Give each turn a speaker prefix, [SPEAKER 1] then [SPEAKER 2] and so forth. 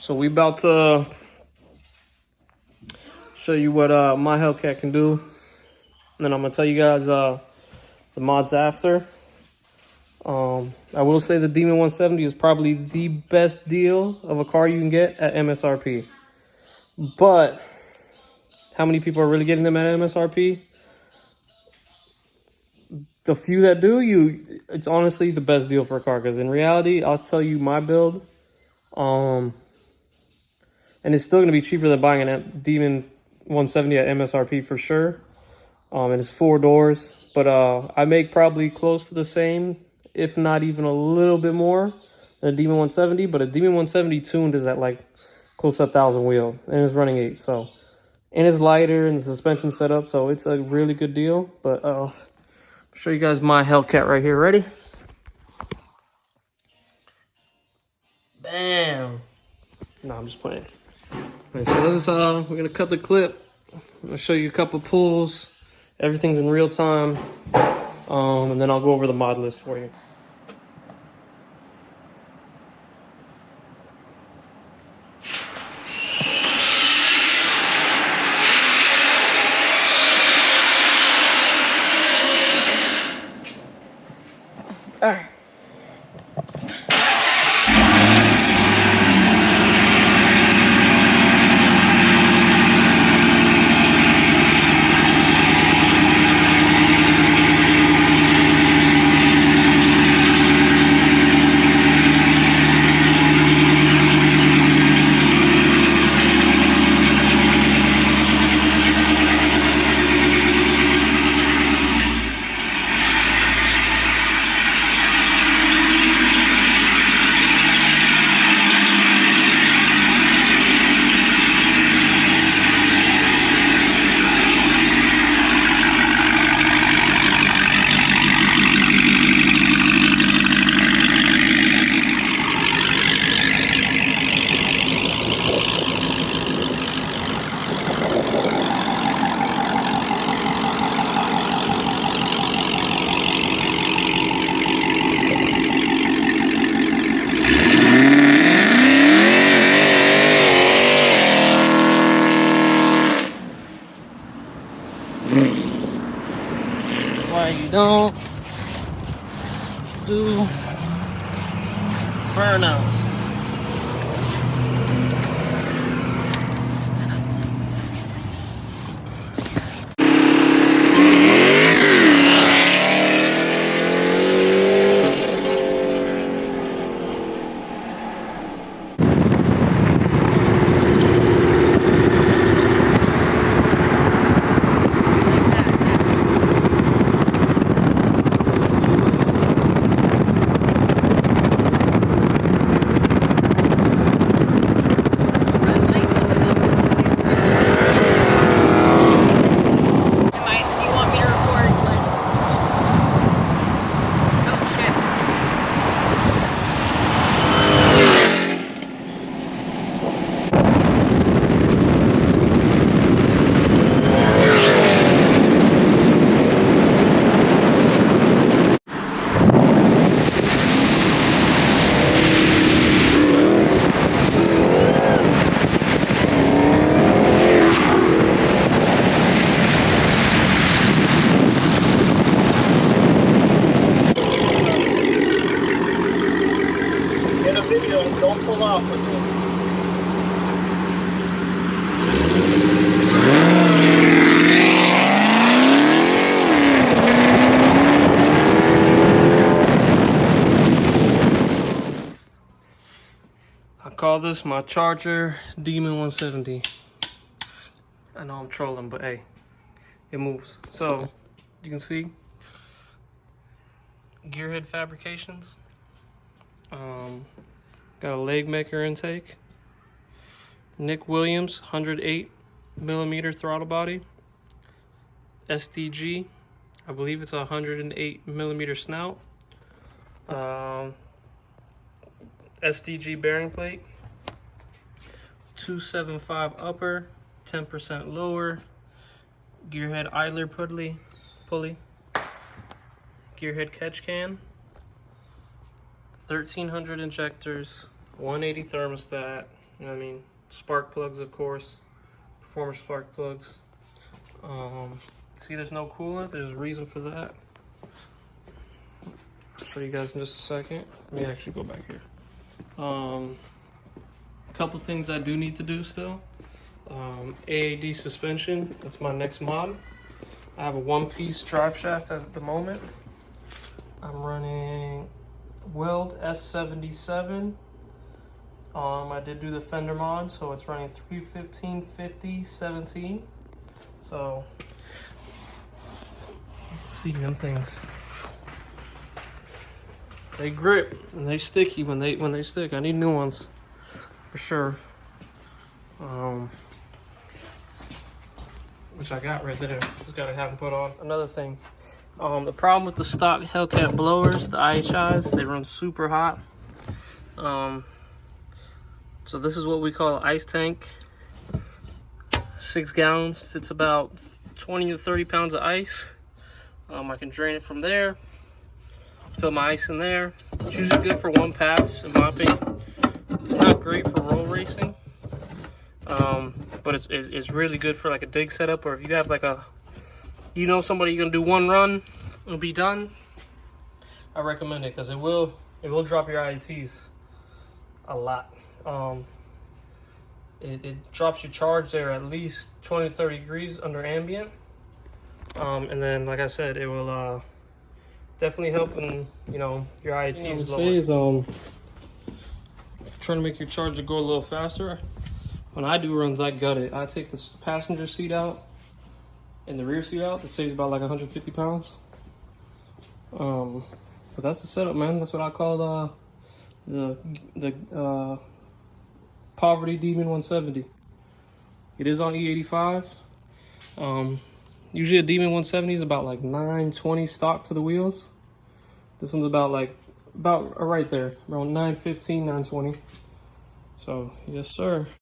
[SPEAKER 1] So we about to show you what my Hellcat can do. And then I'm gonna tell you guys the mods after. I will say the Demon 170 is probably the best deal of a car you can get at MSRP. But how many people are really getting them at MSRP? The few that do, it's honestly the best deal for a car. Because in reality, I'll tell you my build. And it's still gonna be cheaper than buying a Demon 170 at MSRP for sure. And it's 4 doors, but I make probably close to the same, if not even a little bit more than a Demon 170. But a Demon 170 tuned is at like close to 1,000 wheel, and it's running 8. So, and it's lighter and the suspension setup, so it's a really good deal. But I'll show you guys my Hellcat right here. Ready? Bam! No, I'm just playing. All right, so this is we're gonna cut the clip. I'm gonna show you a couple pulls. Everything's in real time, and then I'll go over the mod list for you. All right. Why you don't do burnouts. Don't pull off with it. I call this my Charger Demon 170. I know I'm trolling, but hey, it moves. So you can see gearhead fabrications. Got a leg maker intake. Nick Williams 108mm throttle body. SDG, I believe it's a 108mm snout. SDG bearing plate. 275 upper, 10% lower. Gearhead idler pulley. Gearhead catch can. 1300 injectors, 180 thermostat, You know what I mean? Spark plugs, of course. Performer spark plugs. See, there's no coolant. There's a reason for that. I'll show you guys in just a second. Let me actually go back here. A couple things I do need to do still. AAD suspension. That's my next mod. I have a one-piece drive shaft at the moment. I'm running weld S77. I did do the fender mod, so it's running 315, 50, 17. So, see them things. They grip and they sticky when they stick. I need new ones for sure. Which I got right there. Just gotta have them put on. Another thing. The problem with the stock Hellcat blowers, the IHIs, they run super hot. So this is what we call an ice tank. 6 gallons, fits about 20 to 30 pounds of ice. I can drain it from there, fill my ice in there. It's usually good for one pass, in my opinion. It's not great for roll racing, but it's really good for like a dig setup, or if you have like somebody you're gonna do one run, it'll be done. I recommend it because it will drop your IATs a lot. It drops your charge there at least 20 to 30 degrees under ambient. And then, like I said, it will definitely help in, your IATs lower. Trying to make your charger go a little faster. When I do runs, I gut it. I take the passenger seat out and the rear seat out. That saves about like 150 pounds. But that's the setup, man. That's what I call the Poverty Demon 170. It is on E85. Usually a Demon 170 is about like 920 stock to the wheels. This one's about right there, around 915, 920. So yes, sir.